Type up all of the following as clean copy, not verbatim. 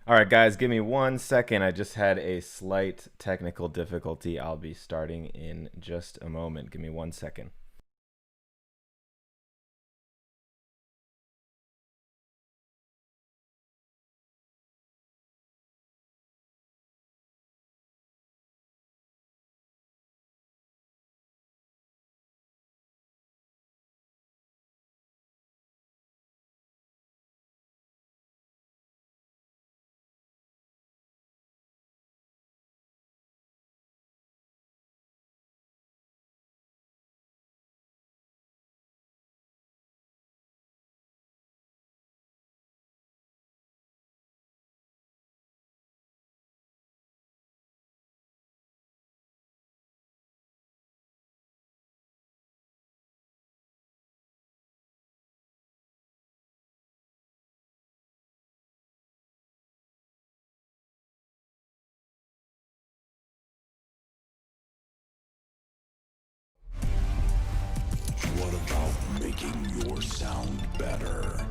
All right, guys, give me 1 second. I just had a slight technical difficulty. I'll be starting in just a moment. Give me 1 second. What about making your sound better?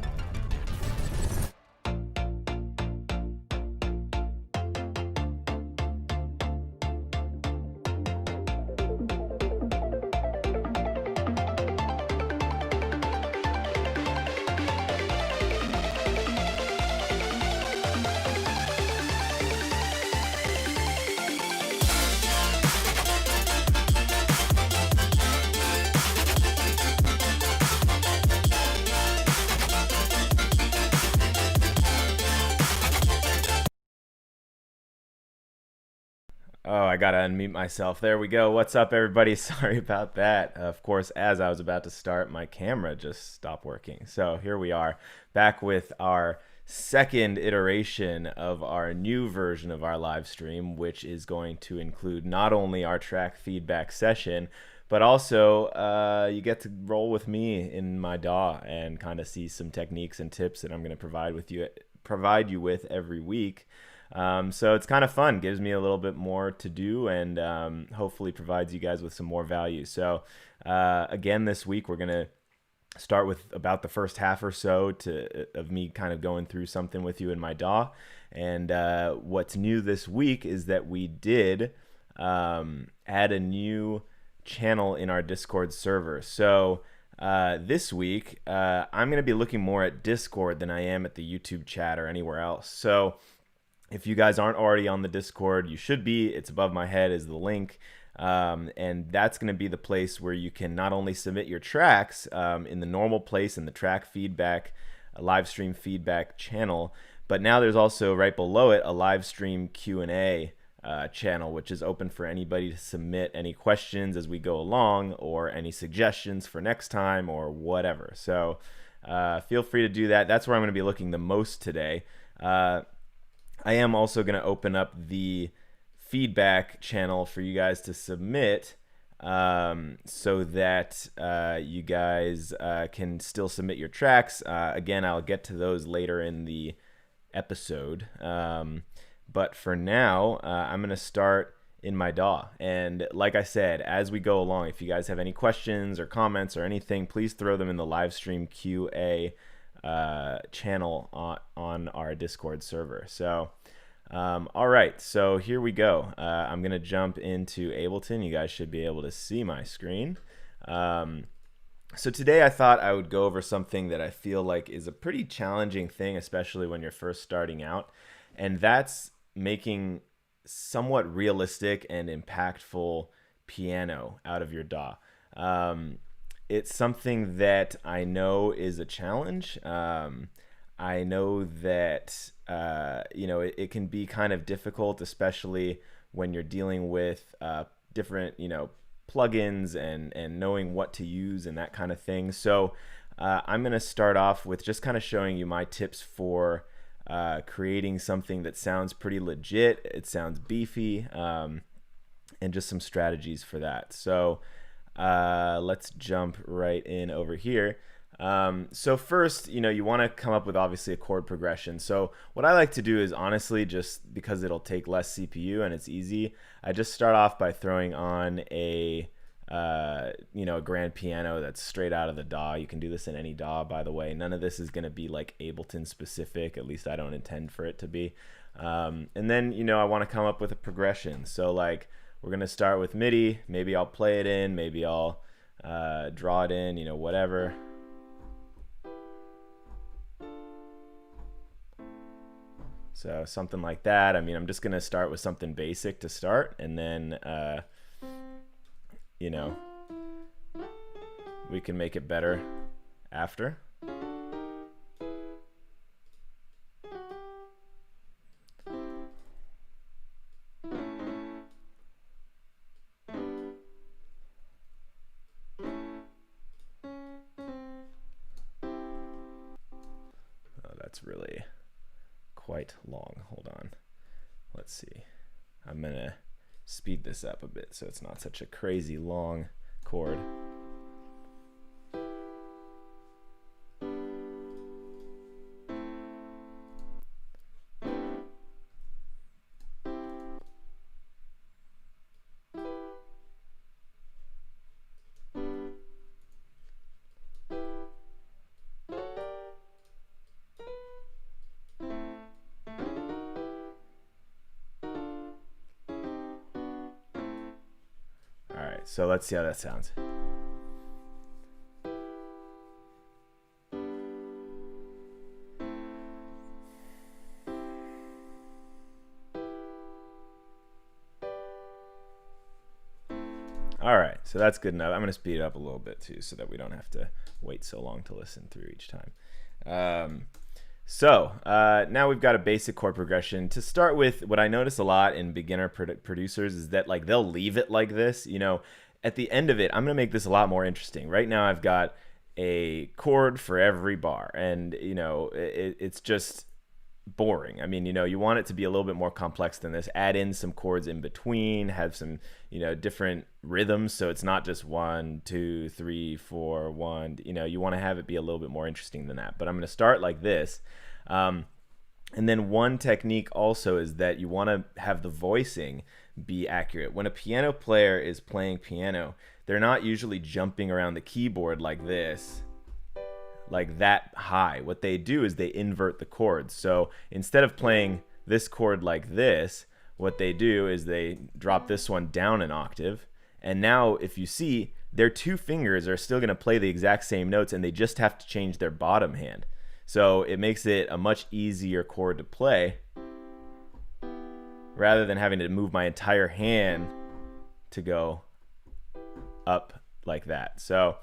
Oh, I gotta unmute myself. There we go. What's up, everybody? Sorry about that. Of course, as I was about to start, my camera just stopped working. So here we are, back with our second iteration of our new version of our live stream, which is going to include not only our track feedback session, but also you get to roll with me in my DAW and kind of see some techniques and tips that I'm going to provide you with every week. So it's kind of fun, gives me a little bit more to do, and hopefully provides you guys with some more value. So again, this week we're going to start with about the first half or so of me kind of going through something with you in my DAW. And what's new this week is that we did add a new channel in our Discord server. So this week, I'm going to be looking more at Discord than I am at the YouTube chat or anywhere else. So if you guys aren't already on the Discord, you should be. It's above my head is the link. And that's going to be the place where you can not only submit your tracks in the normal place in the track feedback, live stream feedback channel, but now there's also right below it a live stream Q&A channel, which is open for anybody to submit any questions as we go along or any suggestions for next time or whatever. So feel free to do that. That's where I'm going to be looking the most today. I am also going to open up the feedback channel for you guys to submit so that you guys can still submit your tracks. Again, I'll get to those later in the episode. But for now, I'm going to start in my DAW. And like I said, as we go along, if you guys have any questions or comments or anything, please throw them in the live stream QA channel on our Discord server. So all right, so here we go. I'm gonna jump into Ableton. You guys should be able to see my screen. So today I thought I would go over something that I feel like is a pretty challenging thing, especially when you're first starting out, and that's making somewhat realistic and impactful piano out of your DAW. It's something that I know is a challenge. I know that it can be kind of difficult, especially when you're dealing with different plugins and knowing what to use and that kind of thing. So I'm going to start off with just kind of showing you my tips for creating something that sounds pretty legit. It sounds beefy, and just some strategies for that. So let's jump right in over here. So first, you want to come up with obviously a chord progression. So what I like to do is honestly, just because it'll take less CPU and it's easy, I just start off by throwing on a you know, a grand piano that's straight out of the DAW. You can do this in any DAW, by the way. None of this is going to be like Ableton specific. At least I don't intend for it to be. And then, you know, I want to come up with a progression. So like we're going to start with MIDI. Maybe I'll play it in. Maybe I'll draw it in, you know, whatever. So something like that. I mean, I'm just going to start with something basic to start, and then, you know, we can make it better after. Oh, that's really quite long. Hold on. Let's see. I'm going to speed this up a bit so it's not such a crazy long chord. So let's see how that sounds. All right, so that's good enough. I'm going to speed it up a little bit too so that we don't have to wait so long to listen through each time. Now we've got a basic chord progression. To start with, what I notice a lot in beginner producers is that like they'll leave it like this. You know, at the end of it, I'm going to make this a lot more interesting. Right now I've got a chord for every bar, and you know, it's just boring. I mean, you know, you want it to be a little bit more complex than this. Add in some chords in between, have some, you know, different rhythms, so it's not just 1 2 3 4 1. You know, you want to have it be a little bit more interesting than that. But I'm going to start like this. And then one technique also is that you want to have the voicing be accurate. When a piano player is playing piano, they're not usually jumping around the keyboard like this, like that high. What they do is they invert the chords. So instead of playing this chord like this, what they do is they drop this one down an octave. And now if you see, their two fingers are still going to play the exact same notes, and they just have to change their bottom hand. So it makes it a much easier chord to play rather than having to move my entire hand to go up like that. So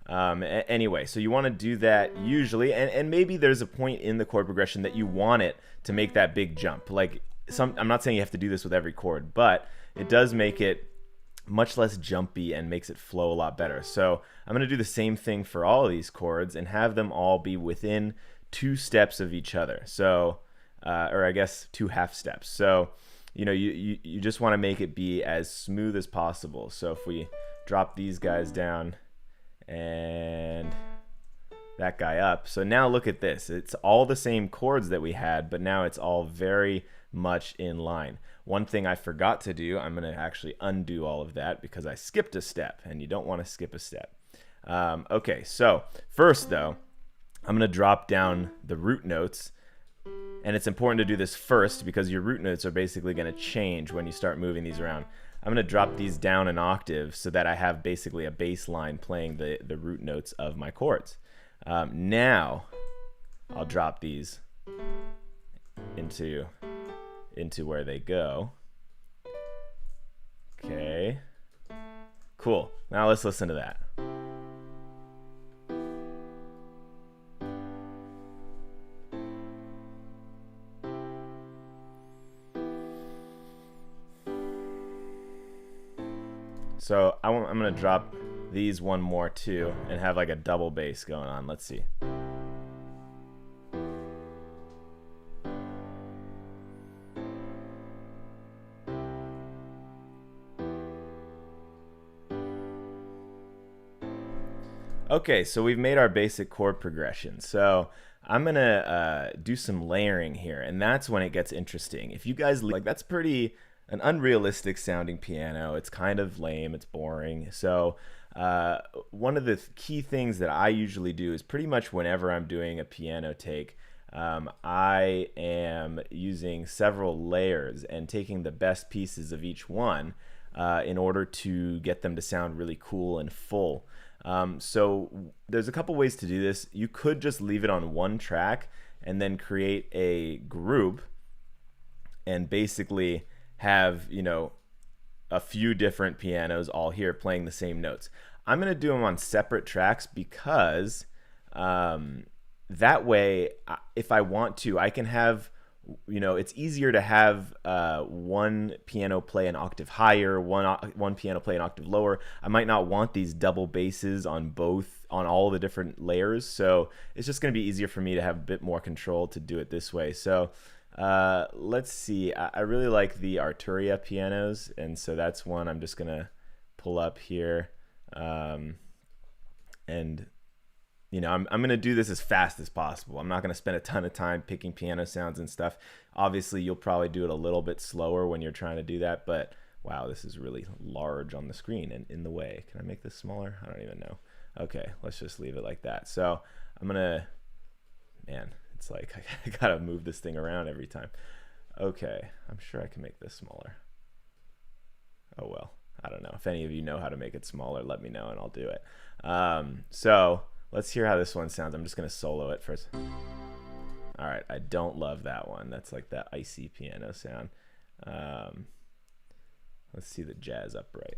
anyway, so you want to do that usually, and maybe there's a point in the chord progression that you want it to make that big jump. Like I'm not saying you have to do this with every chord, but it does make it much less jumpy and makes it flow a lot better. So I'm going to do the same thing for all of these chords and have them all be within 2 steps of each other. So, or I guess 2 half steps. So, you know, you just want to make it be as smooth as possible. So if we drop these guys down and that guy up. So now look at this. It's all the same chords that we had, but now it's all very much in line. One thing I forgot to do, I'm going to actually undo all of that because I skipped a step, and you don't want to skip a step. Okay, so first though, I'm going to drop down the root notes, and it's important to do this first because your root notes are basically going to change when you start moving these around. I'm going to drop these down an octave so that I have basically a bass line playing the root notes of my chords. Now I'll drop these into where they go. Okay, cool. Now let's listen to that. So I'm going to drop these one more too and have like a double bass going on. Let's see. Okay, so we've made our basic chord progression. So I'm going to do some layering here, and that's when it gets interesting. If you guys like, that's pretty an unrealistic sounding piano. It's kind of lame, it's boring. So one of the key things that I usually do is pretty much whenever I'm doing a piano take, I am using several layers and taking the best pieces of each one in order to get them to sound really cool and full. So there's a couple ways to do this. You could just leave it on one track and then create a group and basically have, you know, a few different pianos all here playing the same notes. I'm going to do them on separate tracks because that way, if I want to, I can have, you know, it's easier to have one piano play an octave higher, one piano play an octave lower. I might not want these double basses on all the different layers, so it's just going to be easier for me to have a bit more control to do it this way. So let's see. I really like the Arturia Pianos, and so that's one I'm just going to pull up here. And you know, I'm going to do this as fast as possible. I'm not going to spend a ton of time picking piano sounds and stuff. Obviously, you'll probably do it a little bit slower when you're trying to do that, but wow, this is really large on the screen and in the way. Can I make this smaller? I don't even know. Okay, let's just leave it like that. So I'm going to, man, it's like I got to move this thing around every time. Okay, I'm sure I can make this smaller. Oh, well, I don't know. If any of you know how to make it smaller, let me know and I'll do it. So let's hear how this one sounds. I'm just going to solo it first. All right, I don't love that one. That's like that icy piano sound. Let's see the jazz upright.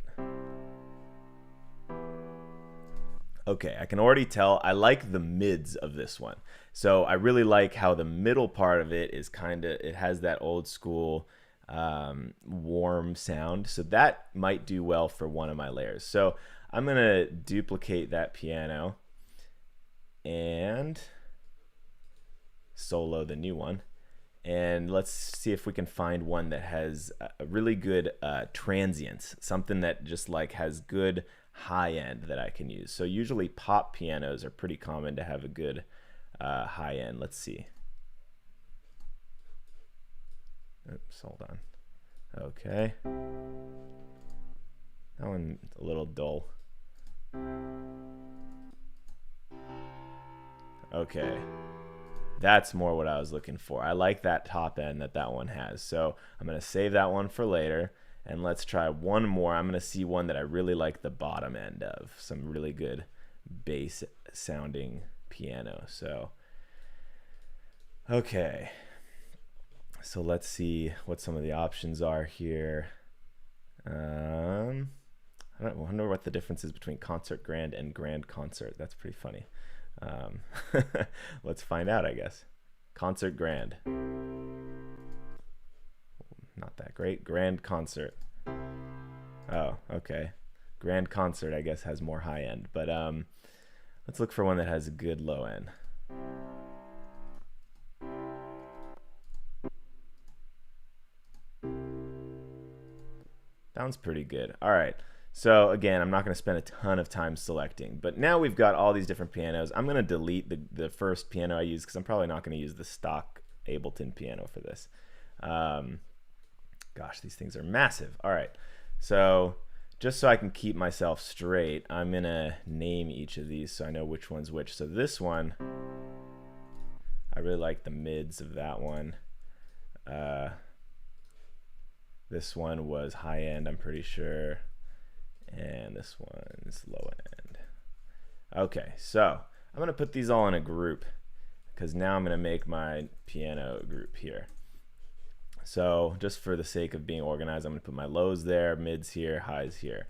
Okay, I can already tell I like the mids of this one. So I really like how the middle part of it is it has that old school warm sound. So that might do well for one of my layers. So I'm going to duplicate that piano and solo the new one, and let's see if we can find one that has a really good transients, something that just like has good high end that I can use. So usually pop pianos are pretty common to have a good high end. Let's see. Oops, hold on. Okay, that one's a little dull. Okay, that's more what I was looking for. I like that top end that one has. So I'm going to save that one for later. And let's try one more. I'm going to see one that I really like the bottom end of. Some really good bass sounding piano. So, okay. So let's see what some of the options are here. I wonder what the difference is between Concert Grand and Grand Concert. That's pretty funny. Let's find out, I guess. Concert Grand. Not that great. Grand Concert. Oh, okay. Grand Concert, I guess, has more high end. But let's look for one that has a good low end. Sounds pretty good. All right. So again, I'm not going to spend a ton of time selecting, but now we've got all these different pianos. I'm going to delete the first piano I use because I'm probably not going to use the stock Ableton piano for this. Gosh, these things are massive. All right, so just so I can keep myself straight, I'm going to name each of these so I know which one's which. So this one, I really like the mids of that one. This one was high end, I'm pretty sure. And this one's low end. Okay, so I'm going to put these all in a group because now I'm going to make my piano group here. So just for the sake of being organized, I'm going to put my lows there, mids here, highs here.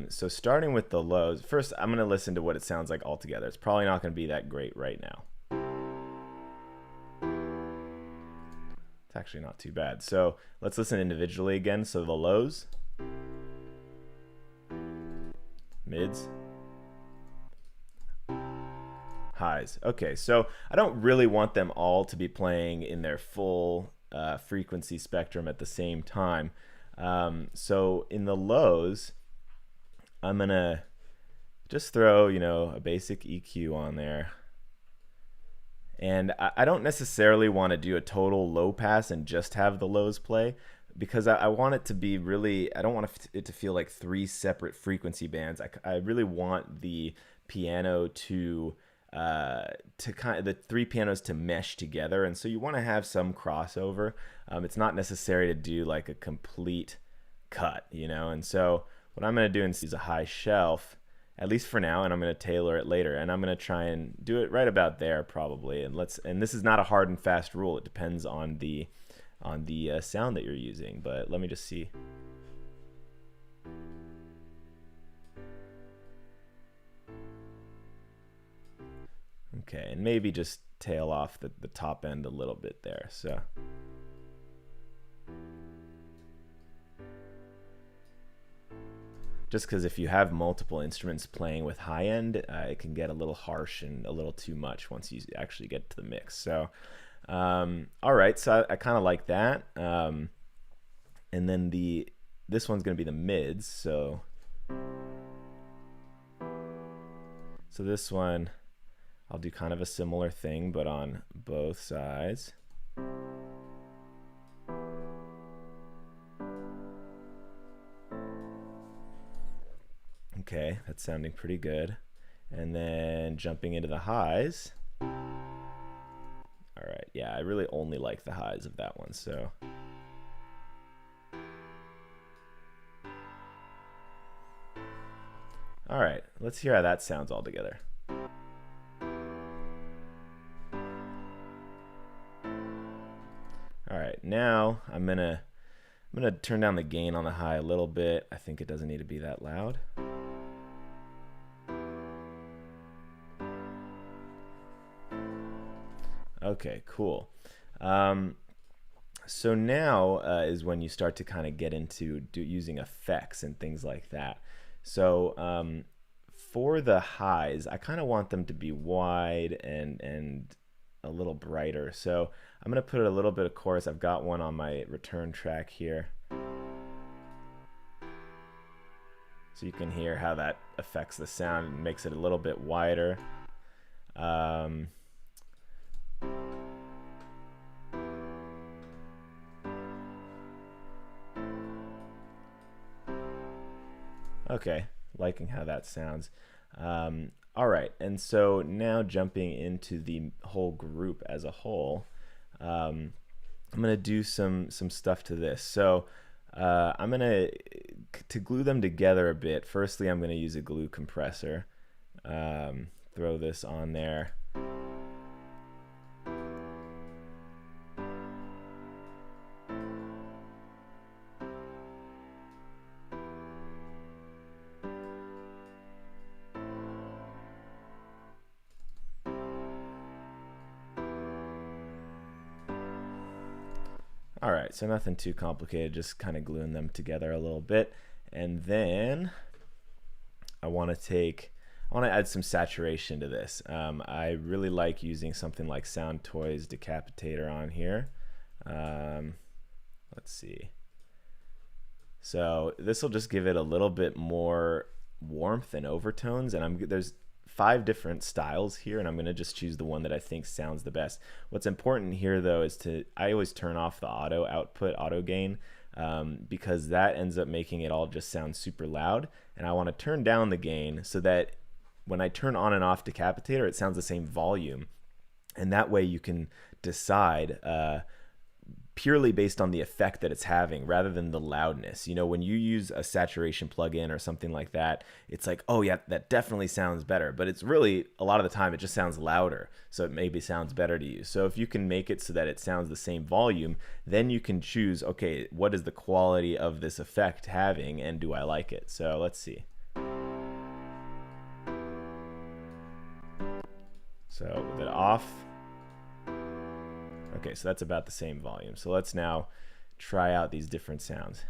So starting with the lows, first I'm going to listen to what it sounds like all together. It's probably not going to be that great right now. It's actually not too bad. So let's listen individually again. So the lows, mids, highs. Okay, so I don't really want them all to be playing in their full frequency spectrum at the same time. So in the lows, I'm gonna just throw, you know, a basic EQ on there. And I don't necessarily want to do a total low pass and just have the lows play, because I want it to be really, I don't want it to feel like three separate frequency bands. I really want the piano to kind of the three pianos to mesh together, and so you want to have some crossover. It's not necessary to do like a complete cut, you know. And so what I'm going to do is use a high shelf, at least for now, and I'm going to tailor it later, and I'm going to try and do it right about there probably. And this is not a hard and fast rule. It depends on the sound that you're using, but let me just see. Okay, and maybe just tail off the top end a little bit there. So just because if you have multiple instruments playing with high end, it can get a little harsh and a little too much once you actually get to the mix. So all right, so I kind of like that. And then this one's going to be the mids. So this one, I'll do kind of a similar thing, but on both sides. Okay, that's sounding pretty good. And then jumping into the highs. All right, yeah, I really only like the highs of that one, so. All right, let's hear how that sounds all together. All right, now I'm gonna turn down the gain on the high a little bit. I think it doesn't need to be that loud. Okay, cool. So now is when you start to kind of get into using effects and things like that. So for the highs, I kind of want them to be wide and a little brighter. So I'm going to put a little bit of chorus. I've got one on my return track here. So you can hear how that affects the sound and makes it a little bit wider. Okay, liking how that sounds. All right, and so now jumping into the whole group as a whole, I'm gonna do some stuff to this. So I'm gonna to glue them together a bit. Firstly, I'm gonna use a glue compressor. Throw this on there. All right, so nothing too complicated, just kind of gluing them together a little bit. And then I want to add some saturation to this. I really like using something like Sound Toys Decapitator on here. Let's see. So this will just give it a little bit more warmth and overtones, and there's 5 different styles here, and I'm going to just choose the one that I think sounds the best. What's important here though is I always turn off the auto gain, because that ends up making it all just sound super loud, and I want to turn down the gain so that when I turn on and off Decapitator, it sounds the same volume, and that way you can decide purely based on the effect that it's having rather than the loudness. You know, when you use a saturation plugin or something like that, it's like, oh yeah, that definitely sounds better, but it's really, a lot of the time it just sounds louder, so it maybe sounds better to you. So if you can make it so that it sounds the same volume, then you can choose, okay, what is the quality of this effect having, and do I like it? So let's see. So with it off, okay, so that's about the same volume. So let's now try out these different sounds.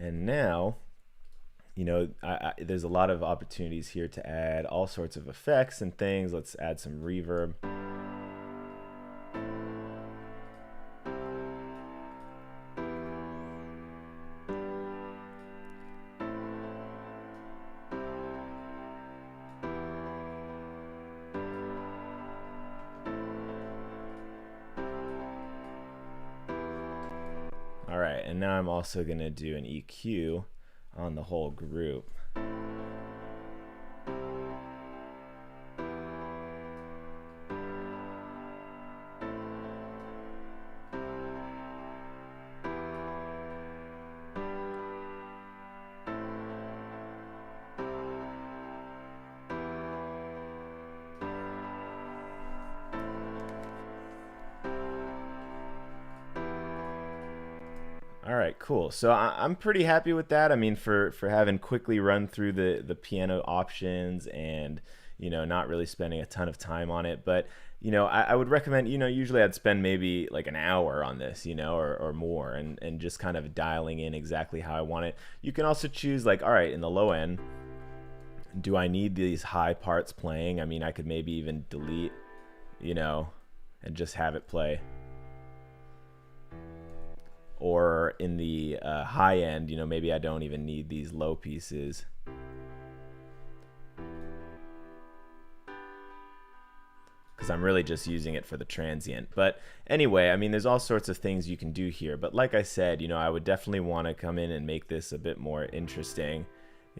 And now, there's a lot of opportunities here to add all sorts of effects and things. Let's add some reverb. All right, and now I'm also going to do an EQ on the whole group. All right, cool. So I'm pretty happy with that. I mean, for having quickly run through the piano options and not really spending a ton of time on it, but I would recommend, usually I'd spend maybe like an hour on this, or more, and just kind of dialing in exactly how I want it. You can also choose like, all right, in the low end, do I need these high parts playing? I mean, I could maybe even delete, and just have it play. Or in the high end, maybe I don't even need these low pieces. Because I'm really just using it for the transient. But anyway, I mean, there's all sorts of things you can do here. But like I said, I would definitely want to come in and make this a bit more interesting,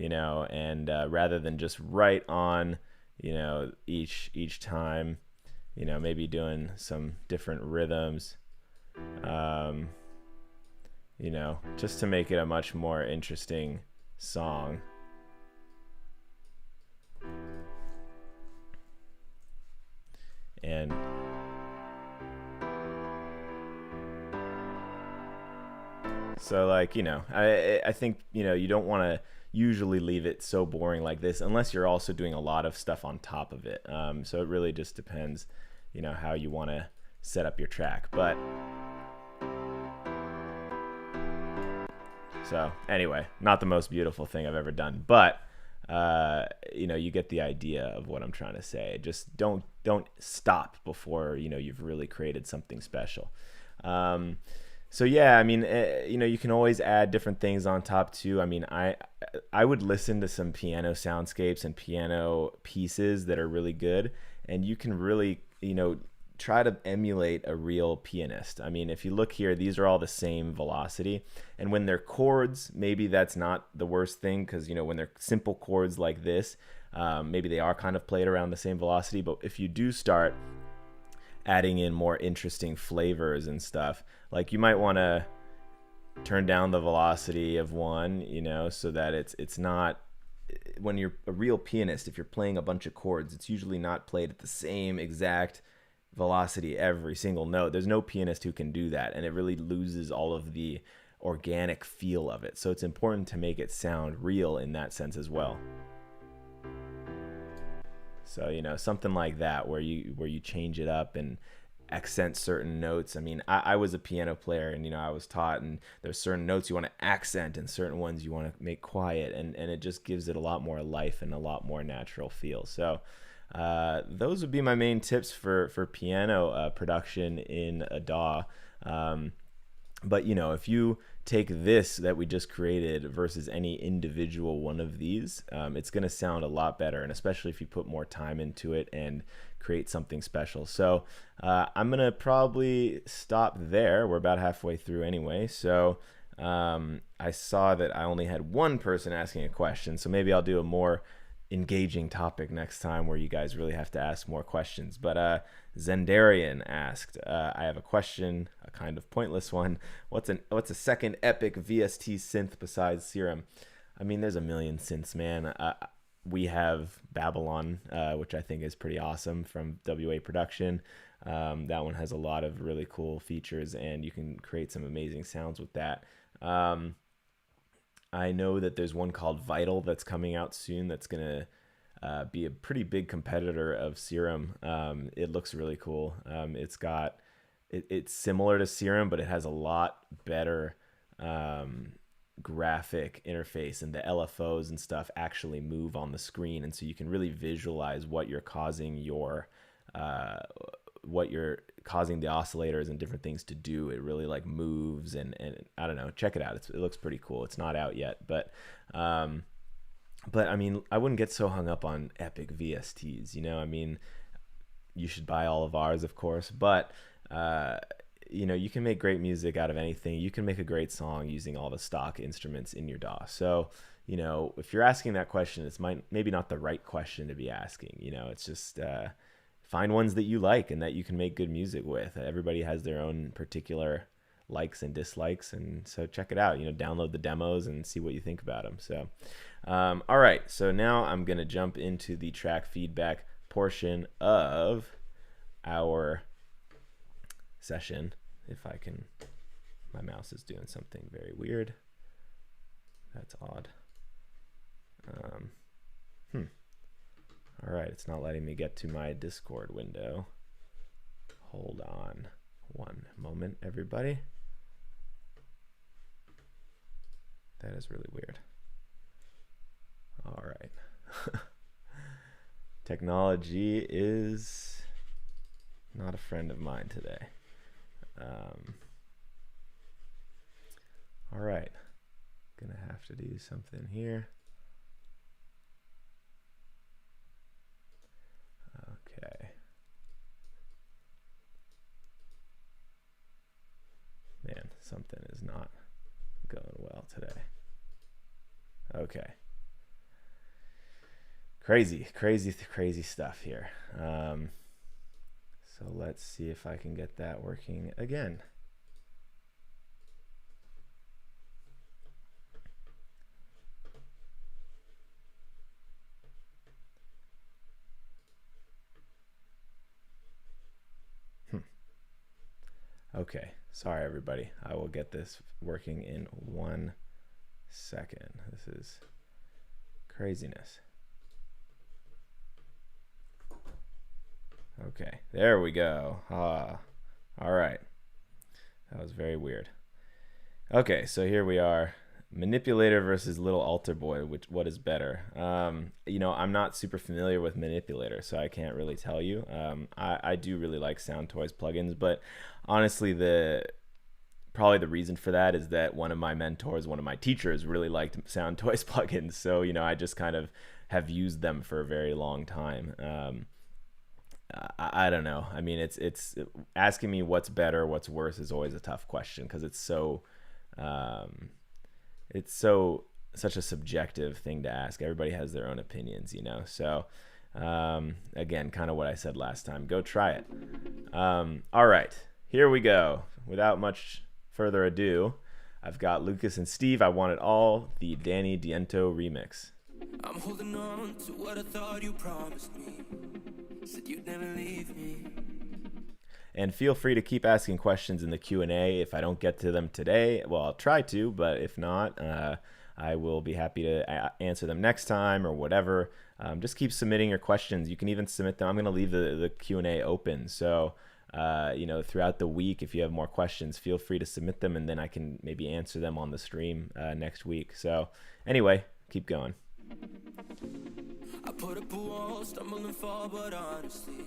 and rather than just right on, each time, maybe doing some different rhythms. Just to make it a much more interesting song. And so like, I think, you don't want to usually leave it so boring like this unless you're also doing a lot of stuff on top of it. So it really just depends, how you want to set up your track. But so anyway, not the most beautiful thing I've ever done, but you get the idea of what I'm trying to say. Just don't stop before you've really created something special. So yeah, I mean, you can always add different things on top too. I mean, I would listen to some piano soundscapes and piano pieces that are really good, and you can really try to emulate a real pianist. I mean, if you look here, these are all the same velocity. And when they're chords, maybe that's not the worst thing, because, when they're simple chords like this, maybe they are kind of played around the same velocity. But if you do start adding in more interesting flavors and stuff, like you might want to turn down the velocity of one, so that it's not, when you're a real pianist, if you're playing a bunch of chords, it's usually not played at the same exact velocity every single note. There's no pianist who can do that, and it really loses all of the organic feel of it. So it's important to make it sound real in that sense as well. So something like that, where you change it up and accent certain notes. I mean, I was a piano player, and I was taught, and there's certain notes you want to accent and certain ones you want to make quiet, and it just gives it a lot more life and a lot more natural feel. So those would be my main tips for piano production in a DAW. But if you take this that we just created versus any individual one of these, it's going to sound a lot better, and especially if you put more time into it and create something special. So I'm going to probably stop there. We're about halfway through anyway. So I saw that I only had one person asking a question, so maybe I'll do a more engaging topic next time where you guys really have to ask more questions. But Zendarian asked, I have a question, a kind of pointless one. What's a second epic VST synth besides Serum? I mean, there's a million synths, man. We have Babylon, which I think is pretty awesome, from WA Production. That one has a lot of really cool features, and you can create some amazing sounds with that. I know that there's one called Vital that's coming out soon that's going to be a pretty big competitor of Serum. It looks really cool. It's similar to Serum, but it has a lot better graphic interface, and the LFOs and stuff actually move on the screen, and so you can really visualize what you're causing the oscillators and different things to do. It really like moves, and I don't know, check it out. It looks pretty cool. It's not out yet, but I mean, I wouldn't get so hung up on epic VSTs, you know. I mean, you should buy all of ours, of course, but you know, you can make great music out of anything. You can make a great song using all the stock instruments in your DAW. So, you know, if you're asking that question, it's maybe not the right question to be asking. You know, it's just find ones that you like and that you can make good music with. Everybody has their own particular likes and dislikes, and so check it out. You know, download the demos and see what you think about them. So, all right. So now I'm gonna jump into the track feedback portion of our session. If I can, my mouse is doing something very weird. That's odd. All right, it's not letting me get to my Discord window. Hold on one moment, everybody. That is really weird. All right. Technology is not a friend of mine today. All right, gonna have to do something here. Okay. Man, something is not going well today. Okay. Crazy stuff here. So let's see if I can get that working again. Okay, sorry everybody. I will get this working in 1 second. This is craziness. Okay, there we go. All right. That was very weird. Okay, so here we are. Manipulator versus Little Altar Boy. What is better? You know, I'm not super familiar with Manipulator, so I can't really tell you. I do really like Sound Toys plugins, but honestly, probably the reason for that is that one of my mentors, one of my teachers, really liked Sound Toys plugins. So, you know, I just kind of have used them for a very long time. I don't know. I mean, it's asking me what's better, what's worse is always a tough question, because it's such a subjective thing to ask. Everybody has their own opinions, you know. So again, kind of what I said last time. Go try it. All right, here we go. Without much further ado, I've got Lucas and Steve. I Want It All, the Danny Diento remix. I'm holding on to what I thought you promised me. Said you'd never leave me. And feel free to keep asking questions in the Q&A. If I don't get to them today, well, I'll try to, but if not, I will be happy to answer them next time or whatever. Just keep submitting your questions. You can even submit them. I'm going to leave the Q&A open. So, you know, throughout the week, if you have more questions, feel free to submit them, and then I can maybe answer them on the stream next week. So anyway, keep going. I put up a wall, stumble and fall, but honestly,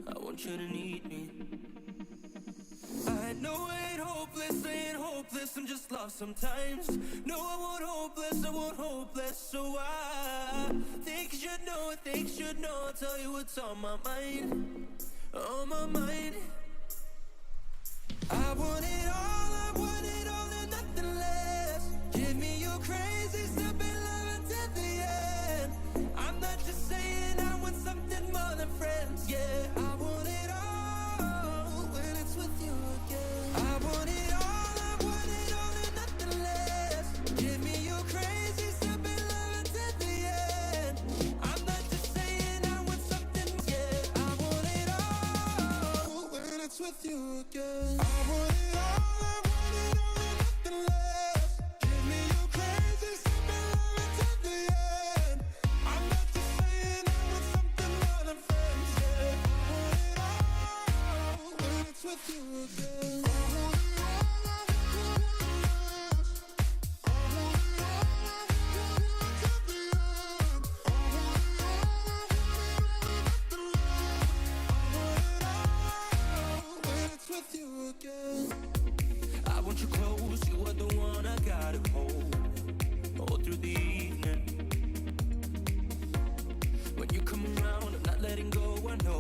I want you to need me. I know I ain't hopeless, I'm just lost sometimes. No, I won't hopeless, so I think you should know, I'll tell you what's on my mind, I want it all and nothing less. Give me your crazy stuff and love until the end. I'm not just saying I want something more than friends, yeah. I want it all when it's with you again. I want it all and nothing less. Give me your crazy stuff and love until the end. I'm not just saying I want something, yeah. I want it all when it's with you again. I want it all and nothing less. Give me your crazy stuff and love until the end. I'm not just saying I want something more than friends, yeah. I want it all when it's with you again. I want it all.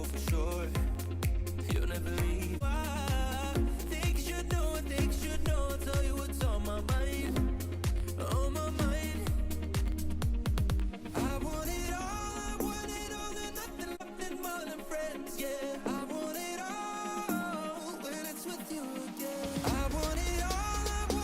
for sure. You'll never leave. I think you should know, I think you should know. I'll tell you what's on my mind, on my mind. I want it all and nothing more than friends, yeah. I want it all when it's with you again. I want it all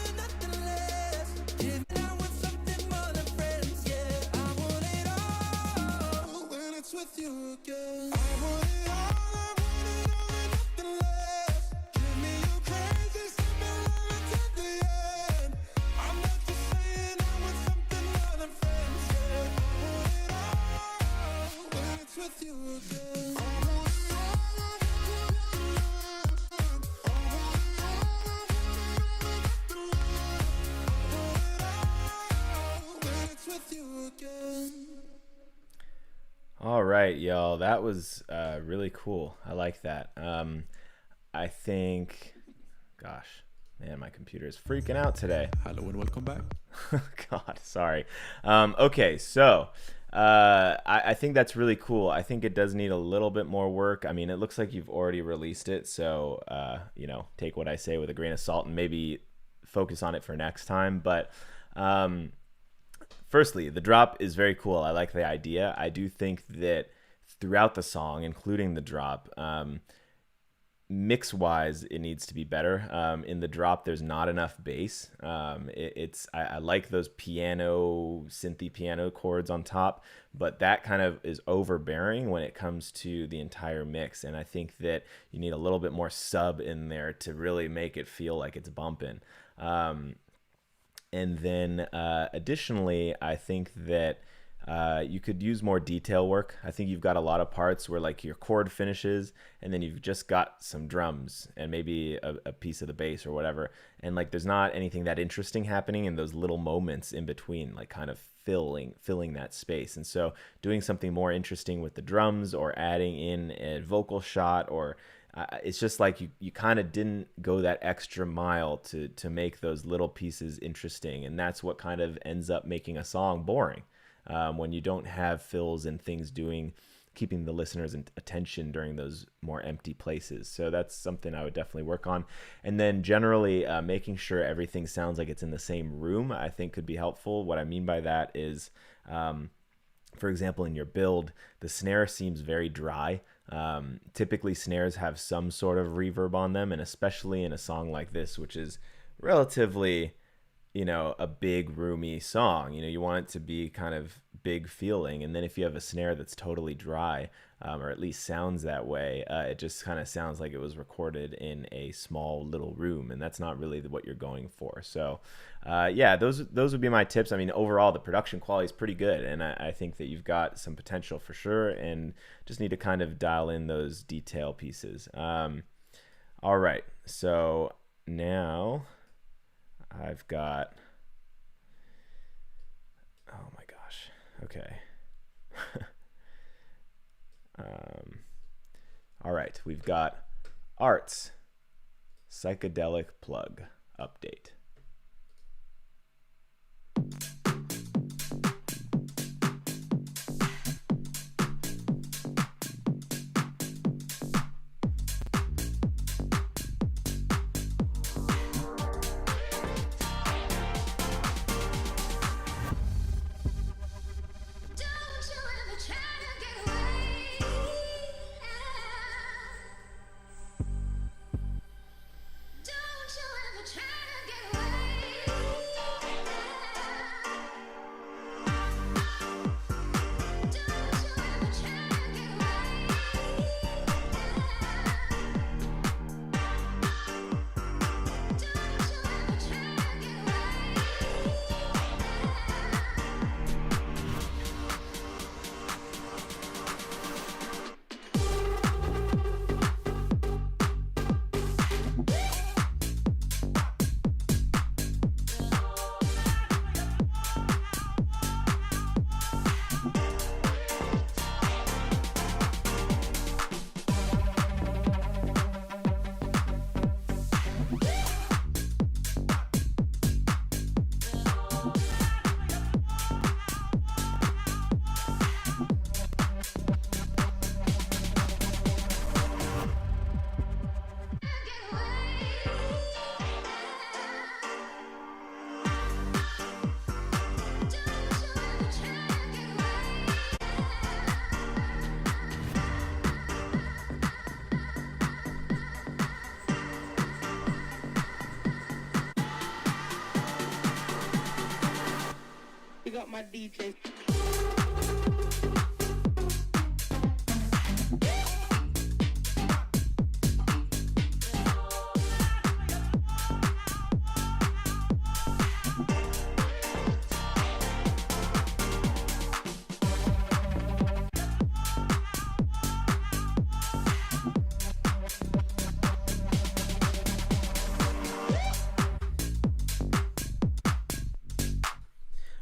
and nothing less. Give it, I want something more than friends, yeah. I want it all when it's with you again. I want it all and nothing less. Give me your crazy, something love until the end. I'm not just saying I want something more than friends, yeah. I want it all when it's with you again. I want it all when it's with you again. All right, y'all. That was really cool. I like that. I think, gosh, man, my computer is freaking out today. Hello and welcome back. God, sorry. Okay, so I think that's really cool. I think it does need a little bit more work. I mean, it looks like you've already released it, so you know, take what I say with a grain of salt and maybe focus on it for next time. But firstly, the drop is very cool. I like the idea. I do think that throughout the song, including the drop, mix-wise, it needs to be better. In the drop, there's not enough bass. I like those piano, synthy piano chords on top, but that kind of is overbearing when it comes to the entire mix. And I think that you need a little bit more sub in there to really make it feel like it's bumping. And then additionally, I think that you could use more detail work. I think you've got a lot of parts where like your chord finishes and then you've just got some drums and maybe a piece of the bass or whatever. And like there's not anything that interesting happening in those little moments in between, like kind of filling that space. And so doing something more interesting with the drums or adding in a vocal shot or it's just like you kind of didn't go that extra mile to make those little pieces interesting. And that's what kind of ends up making a song boring. When you don't have fills and things keeping the listener's attention during those more empty places. So that's something I would definitely work on. And then generally making sure everything sounds like it's in the same room, I think could be helpful. What I mean by that is, for example, in your build, the snare seems very dry. Typically snares have some sort of reverb on them, and especially in a song like this, which is relatively, you know, a big roomy song, you know, you want it to be kind of big feeling. And then if you have a snare that's totally dry, or at least sounds that way, it just kind of sounds like it was recorded in a small little room, and that's not really what you're going for. So yeah, those would be my tips. I mean, overall the production quality is pretty good, and I think that you've got some potential for sure, and just need to kind of dial in those detail pieces. All right, so now I've got, oh my gosh, okay. All right, we've got Art's Psychedelic Plug Update. Don't you ever try to get away. my DJ.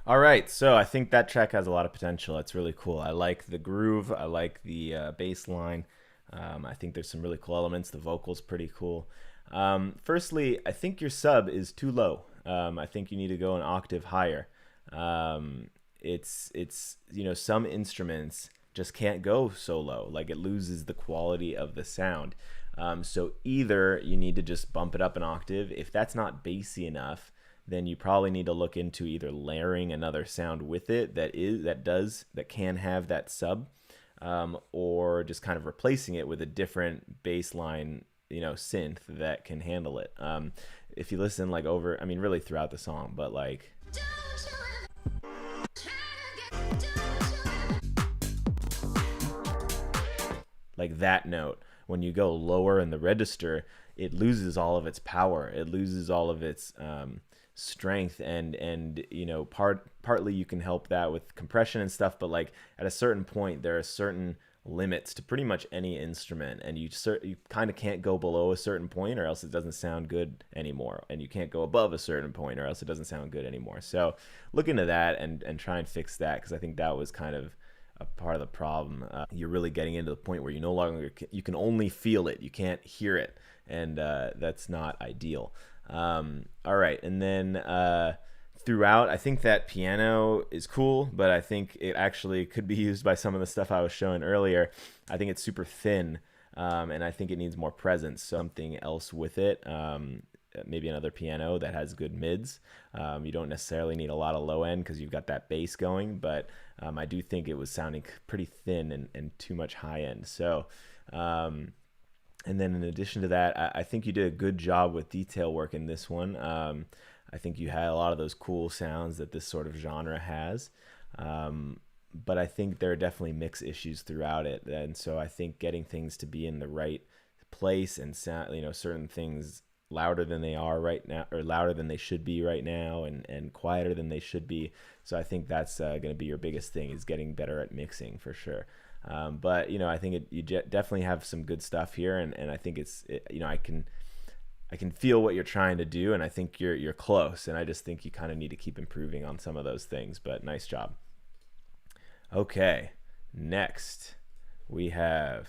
All right, so I think that track has a lot of potential. It's really cool. I like the groove. I like the bass line. I think there's some really cool elements. The vocal's pretty cool. Firstly, I think your sub is too low. I think you need to go an octave higher. It's you know, some instruments just can't go so low. Like, it loses the quality of the sound. So either you need to just bump it up an octave. If that's not bassy enough, then you probably need to look into either layering another sound with it that can have that sub, or just kind of replacing it with a different bass line, you know, synth that can handle it. If you listen like over, I mean, really throughout the song, but like, that note, when you go lower in the register, it loses all of its power. It loses all of its strength, and you know, partly you can help that with compression and stuff, but like at a certain point there are certain limits to pretty much any instrument, and you kind of can't go below a certain point or else it doesn't sound good anymore, and you can't go above a certain point or else it doesn't sound good anymore. So look into that and try and fix that, because I think that was kind of a part of the problem. You're really getting into the point where you can only feel it, you can't hear it, and that's not ideal. All right, and then throughout, I think that piano is cool, but I think it actually could be used by some of the stuff I was showing earlier. I think it's super thin, and I think it needs more presence, something else with it. Maybe another piano that has good mids. You don't necessarily need a lot of low end because you've got that bass going, but I do think it was sounding pretty thin and too much high end. So and then in addition to that, I think you did a good job with detail work in this one. I think you had a lot of those cool sounds that this sort of genre has. But I think there are definitely mix issues throughout it. And so I think getting things to be in the right place and sound, you know, certain things louder than they are right now, or louder than they should be right now, and quieter than they should be. So I think that's going to be your biggest thing, is getting better at mixing for sure. But you know, I think you definitely have some good stuff here, and I think you know, I can feel what you're trying to do, and I think you're close, and I just think you kind of need to keep improving on some of those things. But nice job. Okay, next we have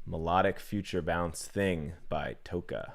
Melodic Future Bounce Thing by Toka.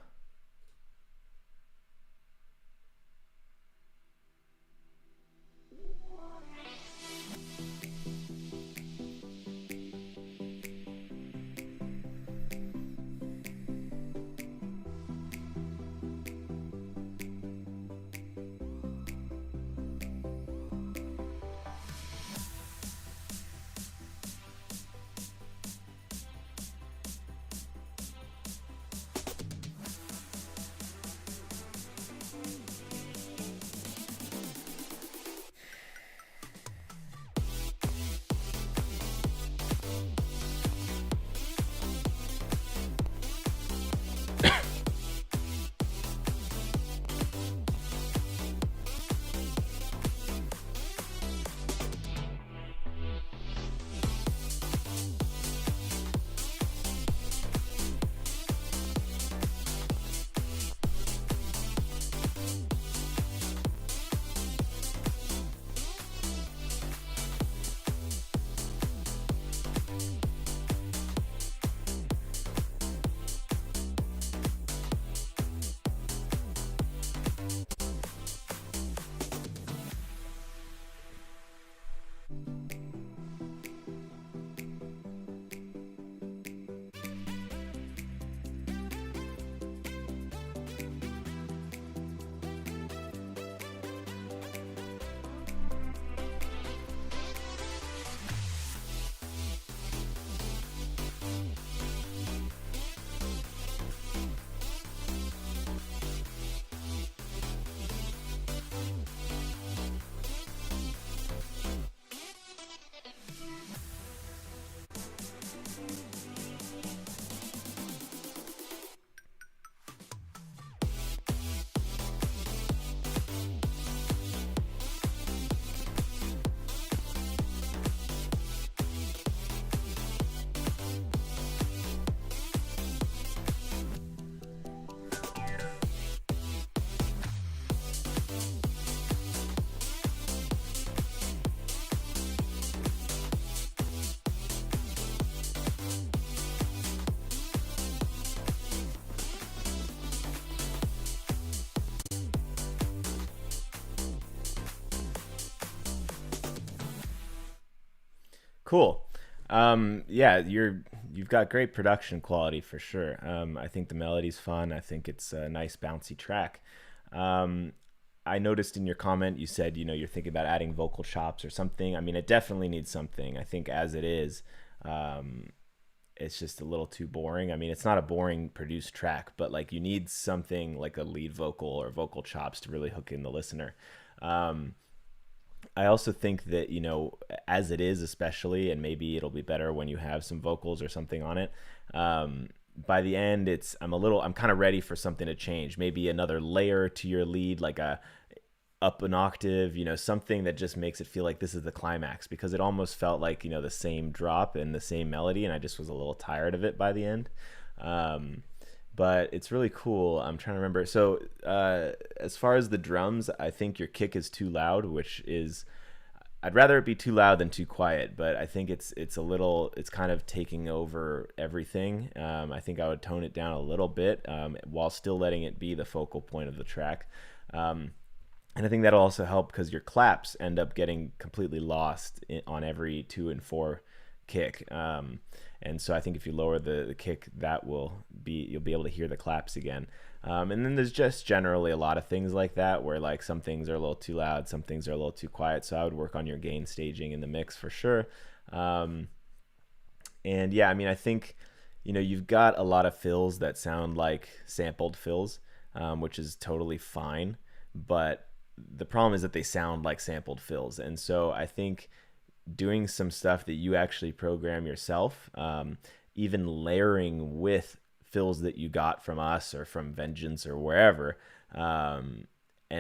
Cool. Yeah, you've got great production quality for sure. I think the melody's fun. I think it's a nice bouncy track. Um, I noticed in your comment you said, you're thinking about adding vocal chops or something. I mean, it definitely needs something. I think as it is, um, it's just a little too boring. I mean, it's not a boring produced track, but like you need something like a lead vocal or vocal chops to really hook in the listener. Um, I also think that, as it is, especially, and maybe it'll be better when you have some vocals or something on it. By the end, I'm kind of ready for something to change. Maybe another layer to your lead, like a up an octave, something that just makes it feel like this is the climax, because it almost felt like, the same drop and the same melody. And I just was a little tired of it by the end. But it's really cool. I'm trying to remember. So as far as the drums, I think your kick is too loud, I'd rather it be too loud than too quiet, but I think it's kind of taking over everything. I think I would tone it down a little bit while still letting it be the focal point of the track. And I think that'll also help because your claps end up getting completely lost on every 2 and 4 kick. And so I think if you lower the kick, you'll be able to hear the claps again. And then there's just generally a lot of things like that where like some things are a little too loud, some things are a little too quiet. So I would work on your gain staging in the mix for sure. And yeah, I mean, I think, you've got a lot of fills that sound like sampled fills, which is totally fine. But the problem is that they sound like sampled fills. And so I think doing some stuff that you actually program yourself, even layering with fills that you got from us or from Vengeance or wherever, and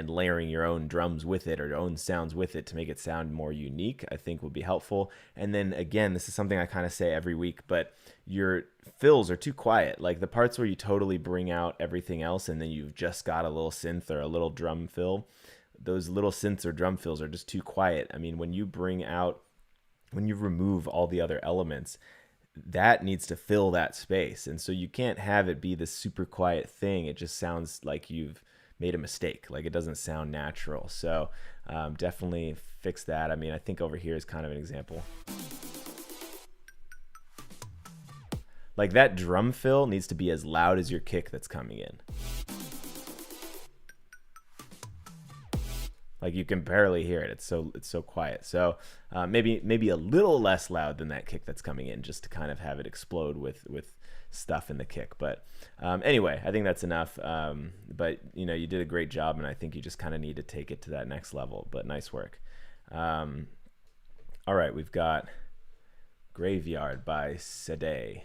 layering your own drums with it or your own sounds with it to make it sound more unique, I think would be helpful. And then again, this is something I kind of say every week, but your fills are too quiet. Like the parts where you totally bring out everything else and then you've just got a little synth or a little drum fill, those little synths or drum fills are just too quiet. I mean, when you remove all the other elements, that needs to fill that space. And so you can't have it be this super quiet thing. It just sounds like you've made a mistake. Like it doesn't sound natural. So definitely fix that. I mean, I think over here is kind of an example. Like that drum fill needs to be as loud as your kick that's coming in. Like you can barely hear it. It's so quiet. So maybe a little less loud than that kick that's coming in, just to kind of have it explode with stuff in the kick. But anyway, I think that's enough. But you did a great job, and I think you just kind of need to take it to that next level. But nice work. All right, we've got Graveyard by Sade.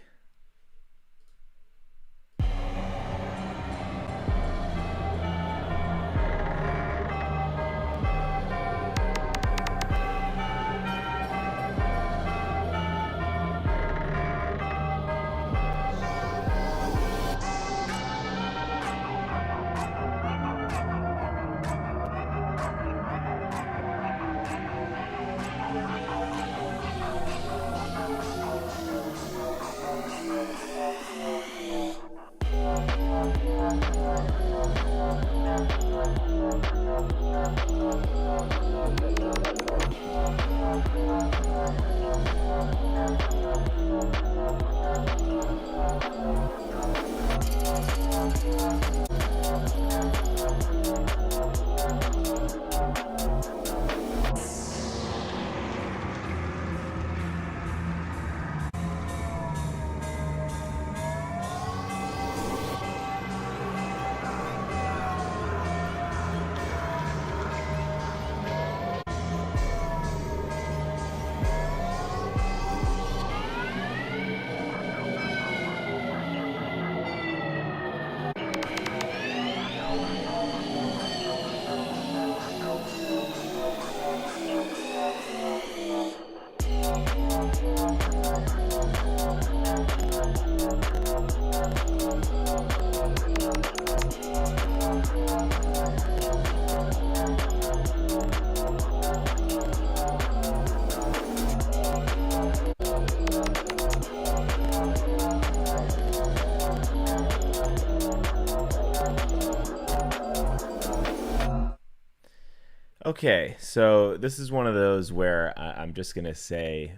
Okay, so this is one of those where I'm just going to say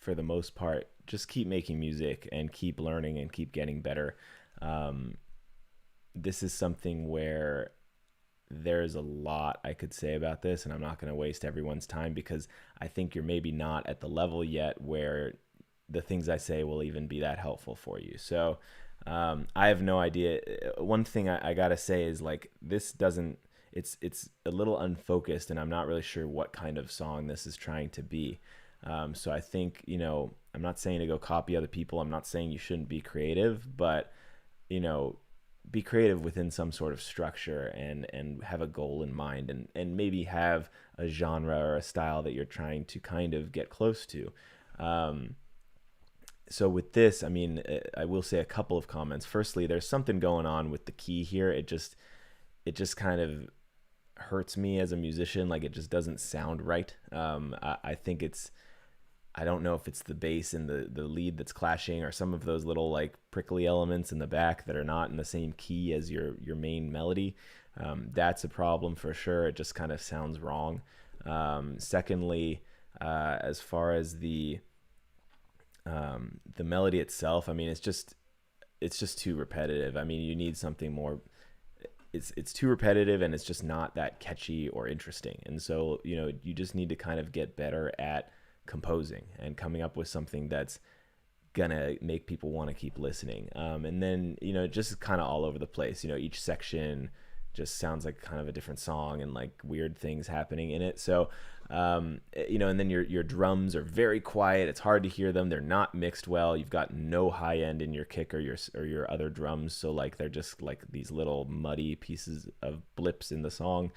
for the most part, just keep making music and keep learning and keep getting better. This is something where there's a lot I could say about this, and I'm not going to waste everyone's time because I think you're maybe not at the level yet where the things I say will even be that helpful for you. So I have no idea. One thing I got to say is like, this doesn't, it's a little unfocused, and I'm not really sure what kind of song this is trying to be. So I think, you know, I'm not saying to go copy other people. I'm not saying you shouldn't be creative, but, you know, be creative within some sort of structure and have a goal in mind, and maybe have a genre or a style that you're trying to kind of get close to. So with this, I mean, I will say a couple of comments. Firstly, there's something going on with the key here. It just kind of hurts me as a musician. Like, it just doesn't sound right. I think I don't know if it's the bass and the lead that's clashing, or some of those little like prickly elements in the back that are not in the same key as your main melody. That's a problem for sure. It just kind of sounds wrong. Secondly, as far as the melody itself, I mean, it's just too repetitive. I mean, you need something more. It's too repetitive, and it's just not that catchy or interesting. And so, you know, you just need to kind of get better at composing and coming up with something that's gonna make people want to keep listening. And then, you know, just kind of all over the place. You know, each section just sounds like kind of a different song, and like weird things happening in it. So, you know, and then your drums are very quiet. It's hard to hear them. They're not mixed well. You've got no high end in your kick or your other drums. So like, they're just like these little muddy pieces of blips in the song.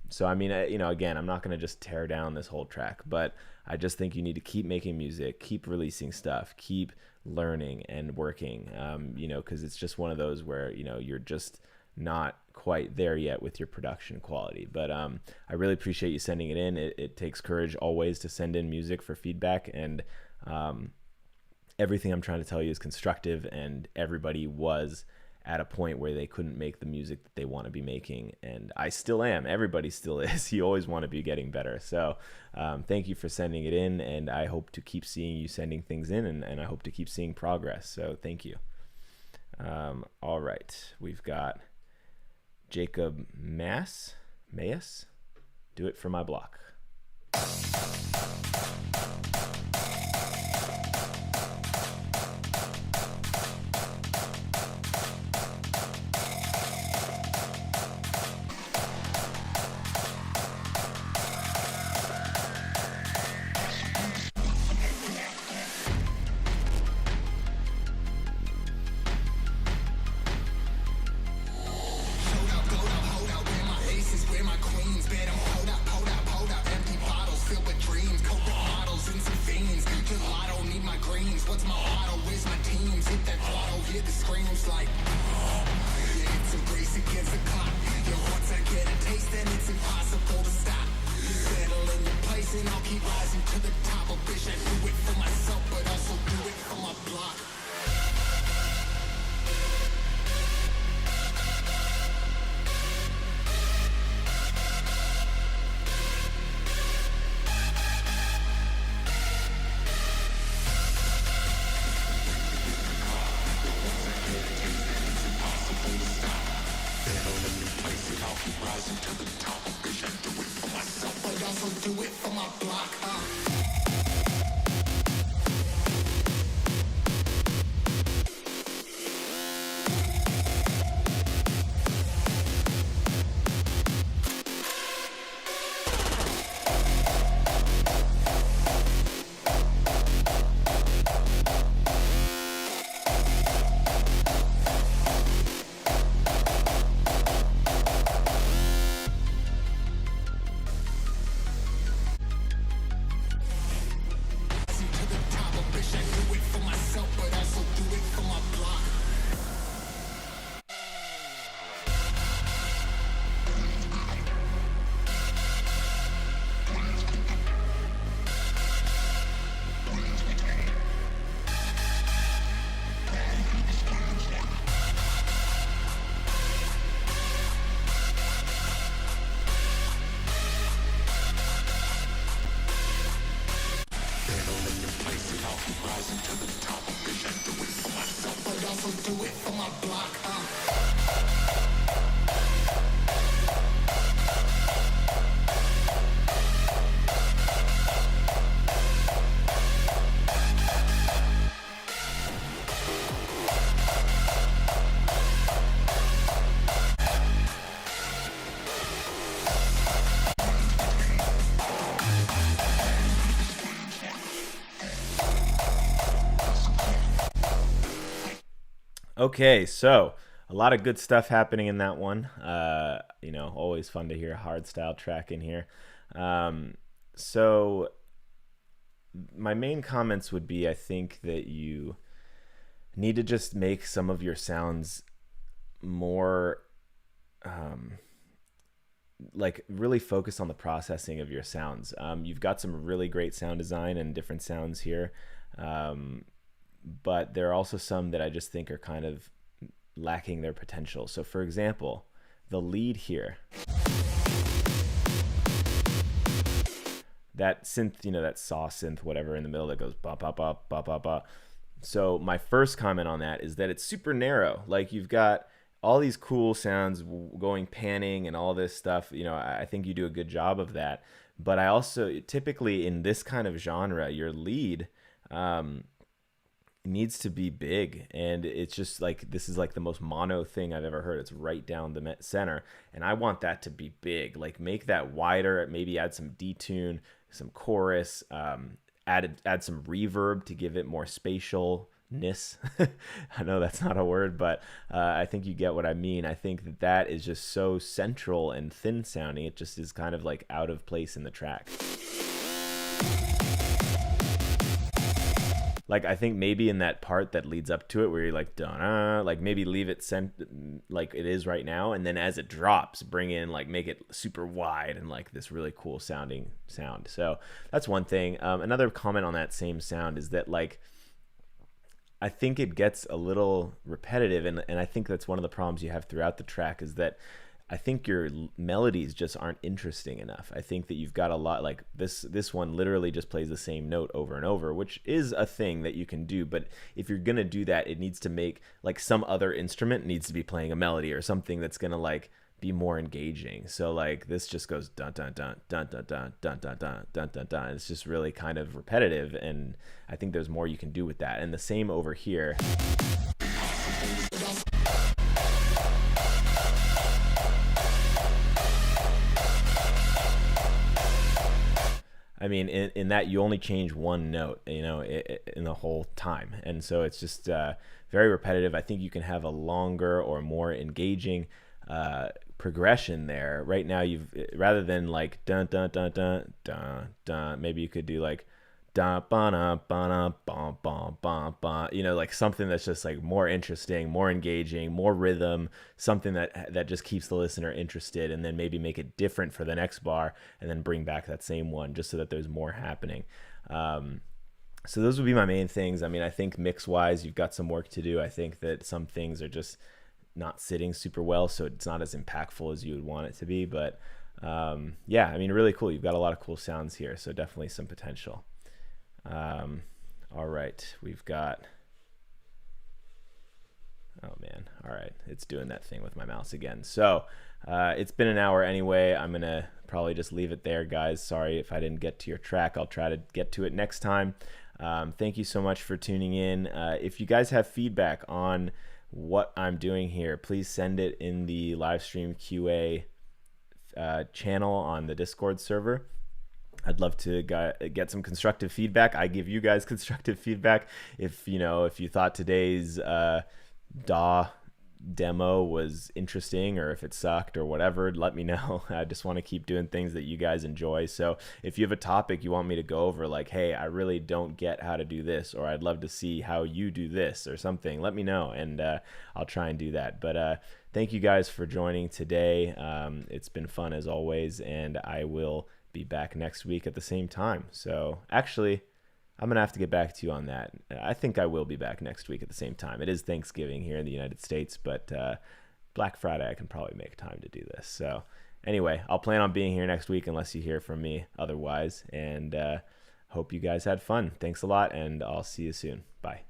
So, I mean, you know, again, I'm not going to just tear down this whole track, but I just think you need to keep making music, keep releasing stuff, keep learning and working, you know, because it's just one of those where, you know, you're just not quite there yet with your production quality. But I really appreciate you sending it in. It takes courage always to send in music for feedback, and everything I'm trying to tell you is constructive, and everybody was at a point where they couldn't make the music that they want to be making, and I still am. Everybody still is. You always want to be getting better. So thank you for sending it in, and I hope to keep seeing you sending things in, and I hope to keep seeing progress. So thank you. All right, we've got Jacob Mayas. Do it for my block. Do it for my block. Rising to the top, bitch, I do it for myself, but also do it for my block, Okay, so a lot of good stuff happening in that one. Always fun to hear a hardstyle track in here. So my main comments would be, I think that you need to just make some of your sounds more really focus on the processing of your sounds. You've got some really great sound design and different sounds here. But there are also some that I just think are kind of lacking their potential. So for example, the lead here, that synth, that saw synth, whatever in the middle that goes ba ba ba ba ba ba. So my first comment on that is that it's super narrow. Like you've got all these cool sounds going panning and all this stuff. I think you do a good job of that. But I also typically in this kind of genre, your lead, needs to be big, and it's just like this is like the most mono thing I've ever heard. It's right down the center, and I want that to be big. Like make that wider, maybe add some detune, some chorus, add some reverb to give it more spatialness. I know that's not a word, but I think you get what I mean. I think that is just so central and thin sounding. It just is kind of like out of place in the track. Like I think maybe in that part that leads up to it where you're like da, like maybe leave it like it is right now, and then as it drops, bring in make it super wide and like this really cool sounding sound. So that's one thing. Another comment on that same sound is that I think it gets a little repetitive, and I think that's one of the problems you have throughout the track is that I think your melodies just aren't interesting enough. I think that you've got a lot like this one literally just plays the same note over and over, which is a thing that you can do. But if you're going to do that, it needs to make some other instrument needs to be playing a melody or something that's going to be more engaging. So this just goes dun dun dun dun dun dun dun dun dun dun dun dun. It's just really kind of repetitive, and I think there's more you can do with that. And the same over here. I mean, in that you only change one note, in the whole time. And so it's just very repetitive. I think you can have a longer or more engaging progression there. Right now, rather than dun dun dun dun dun dun, maybe you could do da ba na ba na ba ba ba ba, something that's just more interesting, more engaging, more rhythm, something that just keeps the listener interested, and then maybe make it different for the next bar and then bring back that same one just so that there's more happening. So those would be my main things. I mean, I think mix wise you've got some work to do. I think that some things are just not sitting super well, so it's not as impactful as you would want it to be. But yeah, I mean, really cool. You've got a lot of cool sounds here, so definitely some potential. All right, we've got, oh man, all right, it's doing that thing with my mouse again. So it's been an hour anyway. I'm gonna probably just leave it there, guys. Sorry if I didn't get to your track. I'll try to get to it next time. Thank you so much for tuning in. If you guys have feedback on what I'm doing here, please send it in the live stream QA channel on the Discord server. I'd love to get some constructive feedback. I give you guys constructive feedback. If you thought today's DAW demo was interesting, or if it sucked or whatever, let me know. I just want to keep doing things that you guys enjoy. So if you have a topic you want me to go over, hey, I really don't get how to do this, or I'd love to see how you do this or something, let me know, and I'll try and do that. But thank you guys for joining today. It's been fun as always, and I will be back next week at the same time. So actually, I'm gonna have to get back to you on that. I think I will be back next week at the same time. It is Thanksgiving here in the United States, but Black Friday I can probably make time to do this. So anyway, I'll plan on being here next week unless you hear from me otherwise, and hope you guys had fun. Thanks a lot, and I'll see you soon. Bye.